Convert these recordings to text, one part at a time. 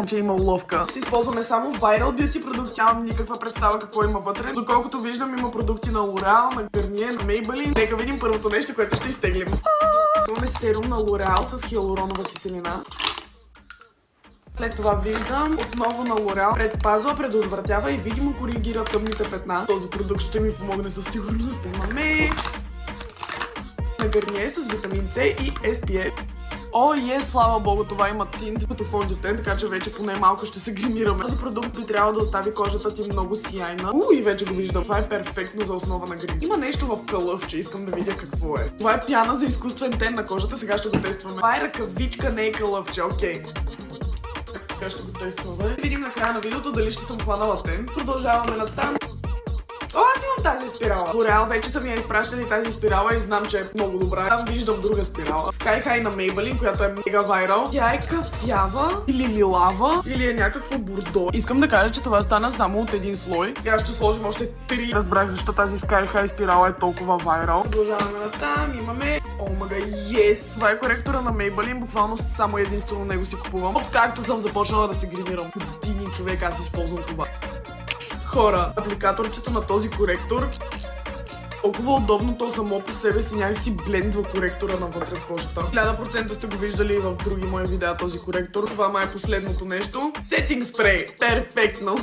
че има уловка. Ще използваме само Viral Beauty продукти. Нямам никаква представа какво има вътре. Доколкото виждам, има продукти на L'Oreal, на Garnier, на Maybelline. Нека видим първото нещо, което ще изтеглим. Имаме серум на L'Oreal с хиалуронова киселина. След това виждам отново на L'Oreal. Предпазва, предотвратява и видимо коригира тъмните петна. Този продукт ще ми помогне със сигурност. Имаме на Garnier с витамин С и SPF. О, слава богу, това има тинт като фондютен, така че вече поне малко ще се гримираме. Този продукт би трябва да остави кожата ти много сияйна. И вече го виждам. Това е перфектно за основа на грим. Има нещо в кълъвче, искам да видя какво е. Това е пяна за изкуствен тен на кожата, сега ще го тестваме. Това е ръкавичка, не е кълъвче, окей. Така ще го тестваме. Видим на края на видеото дали ще съм хванала тен. Продължаваме натам. О, аз имам тази спирала. L'Oreal вече са ми я изпращали тази спирала и знам, че е много добра. Там виждам друга спирала. Sky High на Maybelline, която е мега вайрал. Тя е кафява или лилава, или е някакво бордо. Искам да кажа, че това стана само от един слой. И аз ще сложим още 3. Разбрах защо тази Sky High спирала е толкова вайрал. Продължаваме натам. Имаме Омага, Това е коректора на Maybelline. Буквално само единствено него си купувам. Откакто съм започнала да се гримирам. Години, човек, аз използвам това. Хора, апликаторчето на този коректор толкова удобно, то само по себе си някакси блендва коректора навътре в кожата. 1000% сте го виждали и в други мои видеа този коректор. Това май е последното нещо. Setting спрей. Перфектно.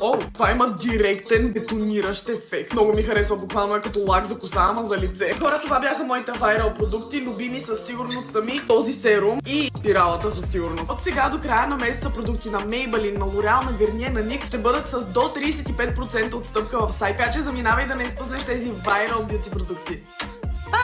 О, това има директен бетониращ ефект. Много ми харесва, буквално е като лак за коса, ама за лице. Хора, това бяха моите вайрал продукти. Любими със сигурност сами този серум и спиралата със сигурност. От сега до края на месеца продукти на Maybelline, на L'Oreal, на Garnier, на NYX ще бъдат с до 35% отстъпка в сайт. Така че заминавай да не изпуснеш тези вайрал бюти продукти.